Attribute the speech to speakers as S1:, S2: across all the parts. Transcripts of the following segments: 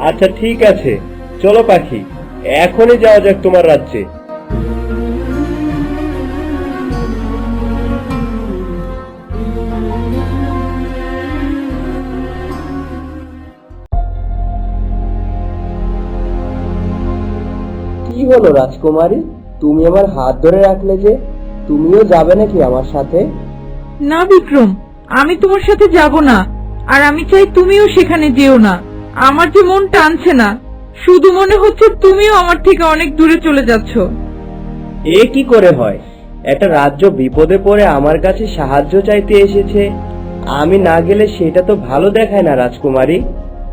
S1: আচ্ছা ঠিক আছে, চলো পাখি, এখনই যাওয়া যাক তোমার রাজ্যে। কি হলো রাজকুমারী, তুমি আমার হাত ধরে রাখলে যে, তুমিও যাবে নাকি আমার সাথে?
S2: না বিক্রম, আমি তোমার সাথে যাব না। আর আমি চাই তুমিও সেখানে যেও না। আমার যে মন টানছে না, শুধু মনে হচ্ছে তুমিও আমার থেকে অনেক দূরে চলে যাচ্ছ।
S1: এ কি করে হয়? একটা রাজ্য বিপদে পড়ে আমার কাছে সাহায্য চাইতে এসেছে, আমি না গেলে সেটা তো ভালো দেখায় না রাজকুমারী।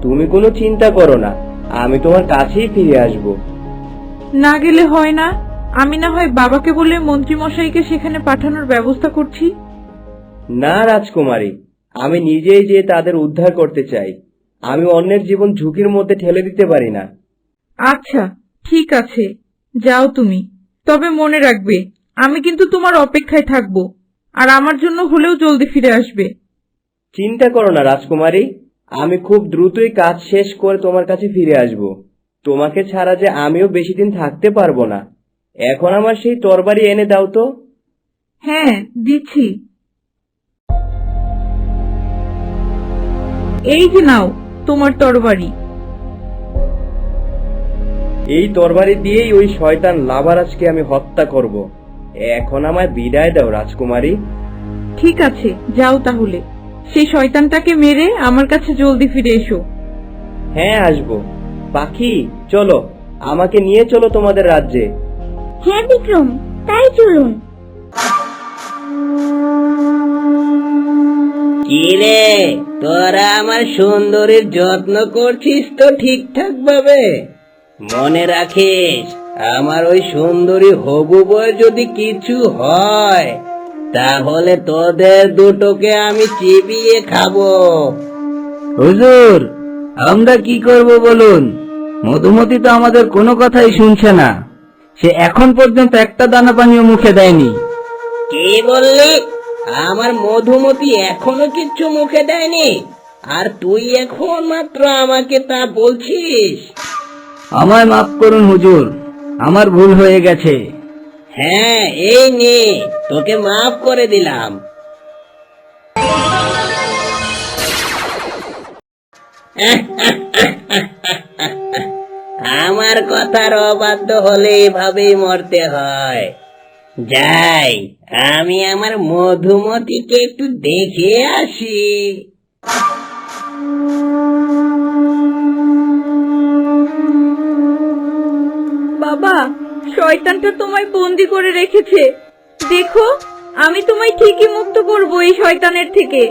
S1: তুমি কোনো চিন্তা করো না, আমি তোমার কাছেই ফিরে আসব।
S2: না গেলে হয় না? আমি না হয় বাবাকে বলে মন্ত্রী মশাইকে সেখানে পাঠানোর ব্যবস্থা করছি।
S1: না রাজকুমারী, আমি নিজেই যে তাদের উদ্ধার করতে চাই। আমি অন্যের জীবন ঝুঁকির মধ্যে ঠেলে দিতে পারি না।
S2: আচ্ছা ঠিক আছে, যাও তুমি। তবে মনে রাখবে, আমি কিন্তু তোমার অপেক্ষায় থাকবো। আর আমার জন্য হলেও জলদি ফিরে আসবে।
S1: চিন্তা করো না রাজকুমারী, আমি খুব দ্রুতই কাজ শেষ করে তোমার কাছে ফিরে আসব। তোমাকে ছাড়া যে আমিও বেশি দিন থাকতে পারবো না। এখন আমার সেই তরবারি এনে দাও তো।
S2: হ্যাঁ, দিচ্ছি। এই যে নাও তোমার তরবারি।
S1: এই তরবারি দিয়েই ওই শয়তান লাভারাজকে আমি হত্যা করব। এখন আমায় বিদায় দাও রাজকুমারী।
S2: ঠিক আছে, যাও তাহলে। সেই শয়তানটাকে মেরে আমার কাছে জলদি ফিরে এসো।
S1: হ্যাঁ আসবো। পাখি, চলো, আমাকে নিয়ে চলো তোমাদের রাজ্যে।
S3: হ্যাঁ বিক্রম, তাই চলুন।
S4: কিরে, তোরা আমার সুন্দরীর যত্ন করছিস তো ঠিকঠাক ভাবে? মনে রাখিস, আমার ওই সুন্দরী হবু বউ যদি কিছু হয়, তাহলে তোদের দুটোকে আমি চিবিয়ে খাবো। হুজুর, আমরা কি করব বলুন? মধুমতি তো আমাদের কোনো কথাই শুনছে না। সে এখন পর্যন্ত একটা দানা পানিও মুখে দেয়নি। কি বললি? আমার মধুমতি এখনো কিচ্ছু মুখে দেয়নি, আর তুই এখন মাত্র আমাকে তা বলছিস? আমায় মাফ করুন হুজুর, আমার ভুল হয়ে গেছে। হ্যাঁ, এই নে, তোকে মাফ করে দিলাম। আমার কথার অবাধ্য হলে এভাবেই মরতে হয়। যাই, আমি আমার মধুমতিকে একটু দেখে আসি।
S2: বাবা, শয়তানটা তোমায় বন্দি করে রেখেছে। দেখো, আমি তোমায় ঠিকই মুক্ত করব এই শয়তানের থেকে।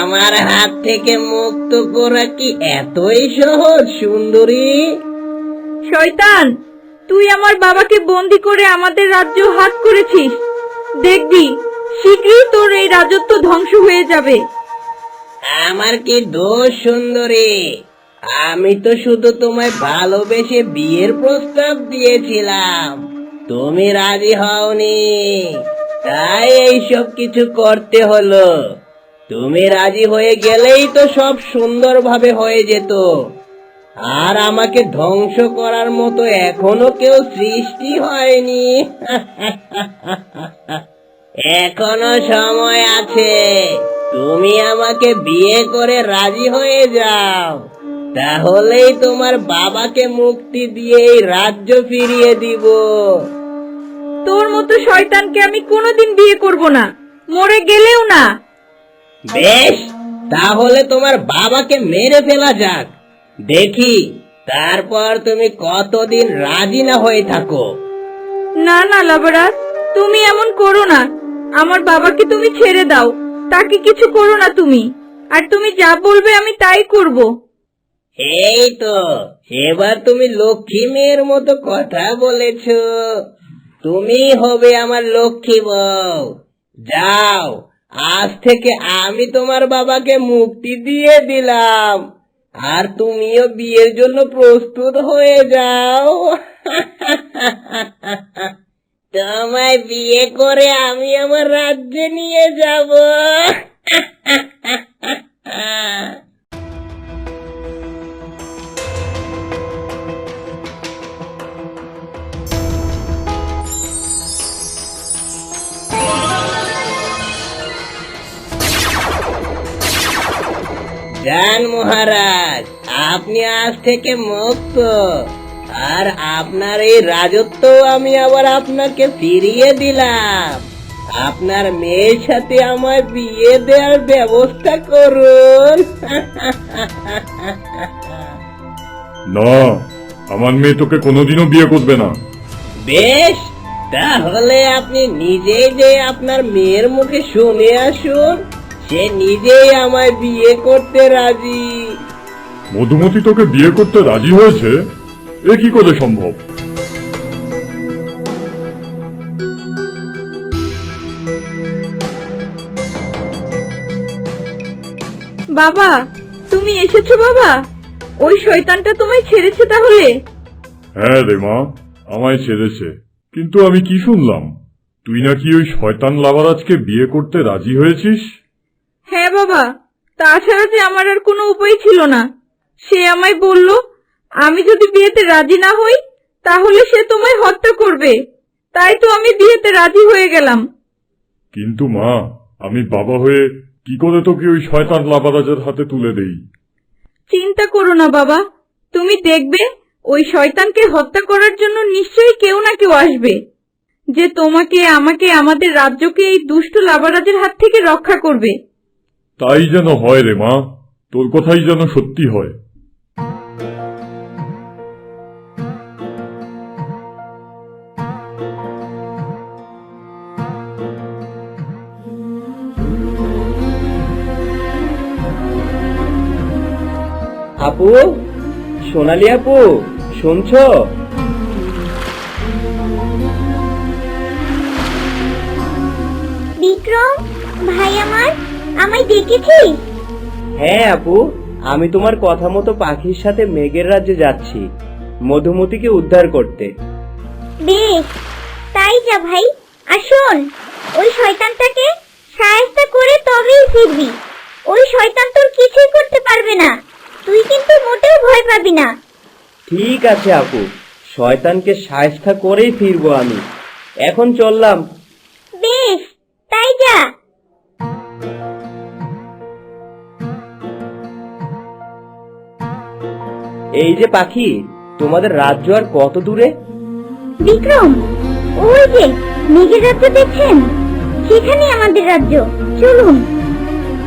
S4: আমার হাত থেকে মুক্ত করা কি এতই সহজ সুন্দরী?
S2: শয়তান, তুই আমার বাবাকে বন্দি করে আমাদের রাজ্য হাত করেছিস। দেখবি, শীঘ্রই তোর এই রাজত্ব ধ্বংস হয়ে যাবে।
S4: আমার কি দোষ সুন্দরী? আমি তো শুধু তোমায় ভালোবেসে বিয়ের প্রস্তাব দিয়েছিলাম, তুমি রাজি হওনি, তাই এইসব কিছু করতে হলো। তুমি রাজি হয়ে গেলেই তো সব সুন্দরভাবে হয়ে যেত। আর আমাকে ধ্বংস করার মতো এখনো কেউ সৃষ্টি হয়নি। এখনো সময় আছে, তুমি আমাকে বিয়ে করে রাজি হয়ে যাও, তাহলেই তোমার বাবাকে মুক্তি দিয়ে এই রাজ্য ফিরিয়ে দিব।
S2: তোর মতো শয়তানকে আমি কোনোদিন বিয়ে করব না, মরে গেলেও না।
S4: বেশ, তাহলে তোমার বাবাকে মেরে ফেলা যাক, দেখি তারপর তুমি কতদিন রাজি না হয়ে থাকো।
S2: না না লাবরাজ, তুমি এমন করো না। আমার বাবাকে তুমি ছেড়ে দাও, তাকে কিছু করো না তুমি। আর তুমি যা বলবে আমি তাই করব।
S4: এই তো, এবার তুমি লক্ষ্মী মেয়ের মতো কথা বলেছো। তুমি হবে আমার লক্ষ্মী বউ। যাও, আজ থেকে আমি তোমার বাবাকে মুক্তি দিয়ে দিলাম, আর তুমিও বিয়ের জন্য প্রস্তুত হয়ে যাও। তোমায় বিয়ে করে আমি আমার রাজ্যে নিয়ে যাব। যান মহারাজ, আপনি আজ থেকে মুক্ত। আর আপনার এই রাজত্ব আমি আবার আপনাকে ফিরিয়ে দিলাম। আপনার মেয়ের সাথে আমায় বিয়ে দেওয়ার ব্যবস্থা করুন।
S5: না, আমার মেয়ে তোকে কোনোদিনও বিয়ে করবে না।
S4: বেশ, তাহলে আপনি নিজেই যে আপনার মেয়ের মুখে শুনে আসুন, সে নিজেই আমায় বিয়ে করতে রাজি।
S5: মধুমতি তোকে বিয়ে করতে রাজি হয়েছে? এ কি করে সম্ভব?
S2: বাবা, তুমি এসেছো বাবা? ওই শয়তানটা তোমায় ছেড়েছে তাহলে?
S5: হ্যাঁ রে মা, আমায় ছেড়েছে। কিন্তু আমি কি শুনলাম, তুই নাকি ওই শয়তান লাভারাজকে বিয়ে করতে রাজি হয়েছিস?
S2: হ্যাঁ বাবা, তাছাড়া যে আমার আর কোনো উপায় ছিল না। সে আমায় বলল, আমি যদি বিয়েতে রাজি না হই তাহলে সে তোমায় হত্যা করবে। তাই তো আমি বিয়েতে রাজি হয়ে গেলাম।
S5: কিন্তু মা, আমি বাবা হয়ে কি করে তোকে ওই শয়তান লাভারাজের হাতে তুলে দেই?
S2: চিন্তা করো না বাবা, তুমি দেখবে ওই শয়তানকে হত্যা করার জন্য নিশ্চয়ই কেউ না কেউ আসবে, যে তোমাকে, আমাকে, আমাদের রাজ্যকে এই দুষ্ট লাভারাজের হাত থেকে রক্ষা করবে।
S5: তাই যেন হয় রে মা, তোর কথাই যেন সত্যি হয়।
S1: আপু, সোনালি আপু, শুনছো?
S3: বিক্রম ভাই আমার, আমায় ডেকেছিস?
S1: হ্যাঁ আপু, আমি তোমার কথা মতো পাখির সাথে মেঘের রাজ্যে যাচ্ছি মধুমতিকে উদ্ধার করতে।
S3: বেশ, তাই যা ভাই। আর শোন, ওই শয়তানটাকে সাহায্য করে তবেই ফিরবি। ওই শয়তান তোর কিছুই করতে পারবে না। তুই কিন্তু মোটেও ভয় পাবি না।
S1: ঠিক আছে আপু, শয়তানকে সায়স্তা করেই ফিরবো আমি। এখন চললাম।
S3: বেশ, তাই যা।
S1: এই যে পাখি, তোমাদের রাজ্য আর কত দূরে?
S3: বিক্রম, ওই যে মেঘের রাজ্য দেখছেন? সেখানে আমাদের রাজ্য। চলুন।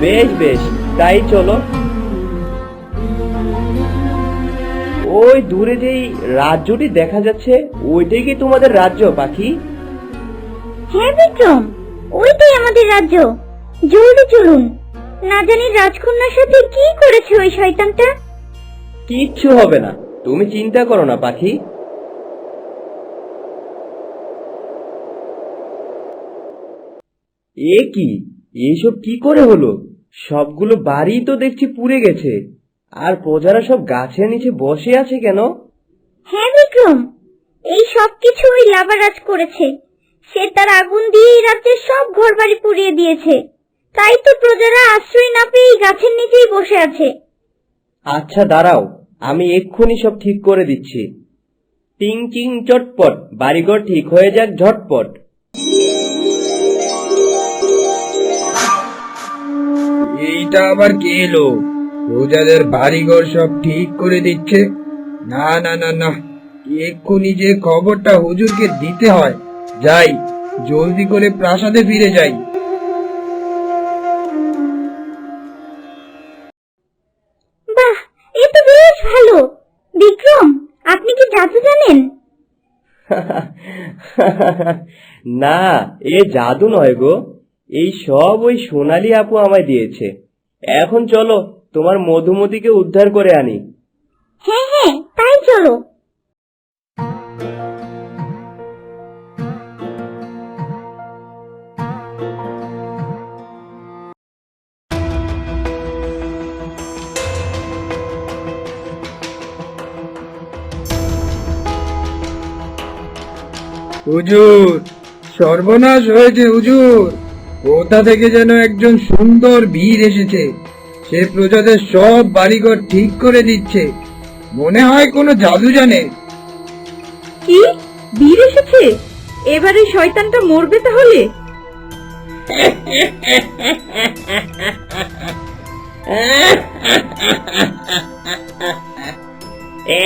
S1: বেশ বেশ, তাই চলো। ওই দূরে যেই রাজ্যটি দেখা যাচ্ছে, ওইটাই কি তোমাদের রাজ্য পাখি?
S3: হ্যাঁ বিক্রম, ওইটাই আমাদের রাজ্য। জলদি চলুন। না জানি রাজকন্যার সাথে কি করেছে ওই শয়তানটা।
S1: কিচ্ছু হবে না, তুমি চিন্তা করো না পাখি। এ কি, এইসব কি করে হলো? সবগুলো বাড়ি তো দেখছি পুড়ে গেছে, আর প্রজারা সব গাছের নিচে বসে আছে কেন?
S3: হ্যাঁ বিক্রম, এই সব কিছু ওই লাভারাজ করেছে। সে তার আগুন দিয়ে এই রাজ্যের সব ঘরবাড়ি পুড়িয়ে দিয়েছে। তাই তো প্রজারা আশ্রয় না পেয়ে এই গাছের নিচেই বসে আছে।
S1: আচ্ছা দাঁড়াও, আমি এক্ষুনি সব ঠিক করে দিচ্ছি। টিং টিং চটপট, বাড়িঘর ঠিক হয়ে যাক ঝটপট।
S6: এইটা আবার কে এলো? প্রজাদের বাড়িঘর সব ঠিক করে দিচ্ছে? না না না না, এক্ষুনি যে খবরটা হুজুরকে দিতে হয়। যাই, জলদি করে প্রাসাদে ফিরে যাই।
S3: বাহ, এ তো বেশ ভালো। বিক্রম, আপনি কি জাদু জানেন?
S1: না, এ জাদু নয় গো, এই সব ওই সোনালি আপু আমায় দিয়েছে। এখন চলো, তোমার মধুমতিকে উদ্ধার করে আনি।
S3: হ্যাঁ হ্যাঁ, তাই চলো।
S6: হুজুর, সর্বনাশ হয়েছে হুজুর। কোথা থেকে যেন একজন সুন্দর বীর এসেছে। সে প্রজাদের সব বাড়িঘর ঠিক করে দিচ্ছে। মনে হয় কোনো জাদু জানে।
S2: কি, বীর এসেছে? এবারে শয়তানটা মরবে তাহলে?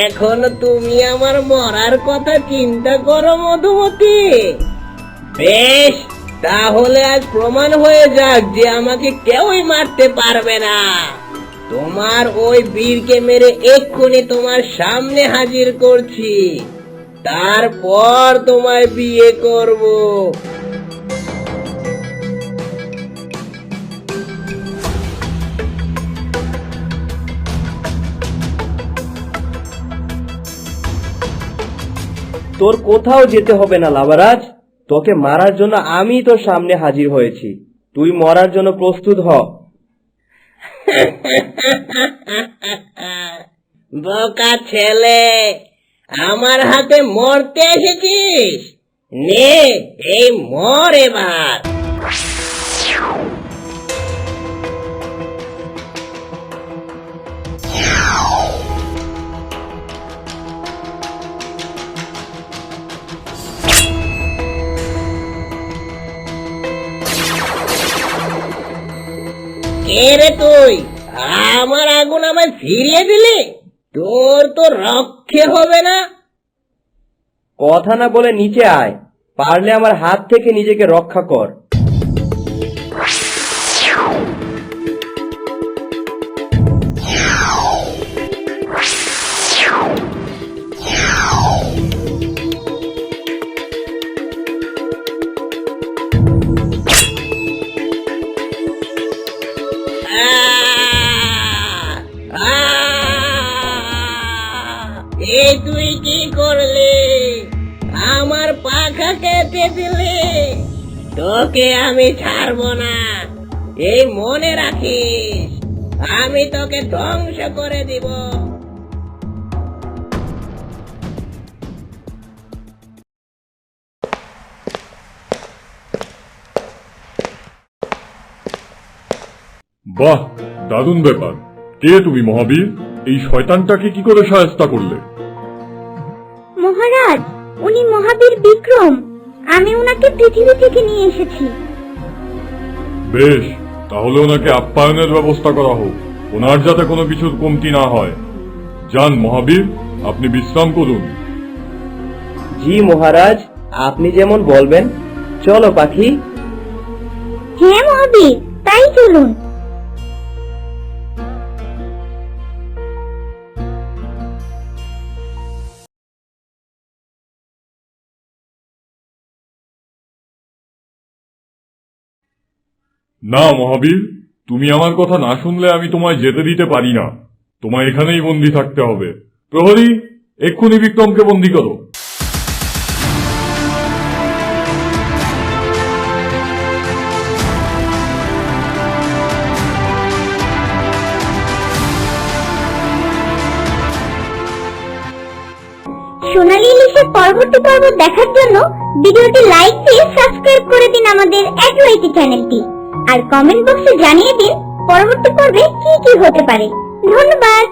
S4: এখনো তুমি আমার মরার কথা চিন্তা করো মধুমতি? বেশ, তাহলে আজ প্রমাণ হয়ে যাক যে আমাকে কেউই মারতে পারবে না। তোমার ওই বীরকে মেরে এক্ষুনি তোমার সামনে হাজির করছি, তারপর তোমায় বিয়ে করব।
S1: তোর কোথাও যেতে হবে না লাভারাজ, তোকে মারার জন্য আমি তোর সামনে হাজির হয়েছি। তুই মরার জন্য প্রস্তুত হ।
S4: বোকা ছেলে, আমার হাতে মরতে এসেছিস? নে, এই মর এবার। কে রে তুই? আমার আগুন আমায় ফিরিয়ে দিলি? তোর তো রক্ষে হবে না।
S1: কথা না বলে নিচে আয়, পারলে আমার হাত থেকে নিজেকে রক্ষা কর।
S4: এই তুই কি করলি? আমার পাখা কেটে দিলি। তোকে আমি ছাড়বো না, এই মনে রাখিস। আমি তোকে ধ্বংস করে দিব।
S5: বাহ, দারুণ ব্যাপার। কে তুমি মহাবীর? এই শয়তানটাকে কি করে সাহায্য করলে?
S3: মহারাজ, উনি মহাবীর বিক্রম। আমি ওনাকে পৃথিবী থেকে নিয়ে এসেছি।
S5: বেশ, তাহলে ওনাকে আপ্যায়নের ব্যবস্থা করা হোক, ওনার যাতে কোনো কিছুর কমতি না হয়। যান মহাবীর, আপনি বিশ্রাম করুন।
S1: জি মহারাজ, আপনি যেমন বলবেন। চলো পাখি।
S3: হ্যাঁ মহাবীর, তাই চলুন।
S5: না মহাবীর, তুমি আমার কথা না শুনলে আমি তোমায় যেতে দিতে পারি না। তোমায় এখানেই বন্দী থাকতে হবে। প্রহরী, এক্ষুনি বিক্রমকে বন্দী করো।
S3: সোনালী ইলিশের পরবর্তী পর্ব দেখার জন্য ভিডিওটি লাইক দিয়ে সাবস্ক্রাইব করে দিন আমাদের অ্যাডওয়াইটি চ্যানেলটি, আর কমেন্ট বক্সে জানিয়ে দিন পরবর্তী পর্বে কি কি হতে পারে। ধন্যবাদ।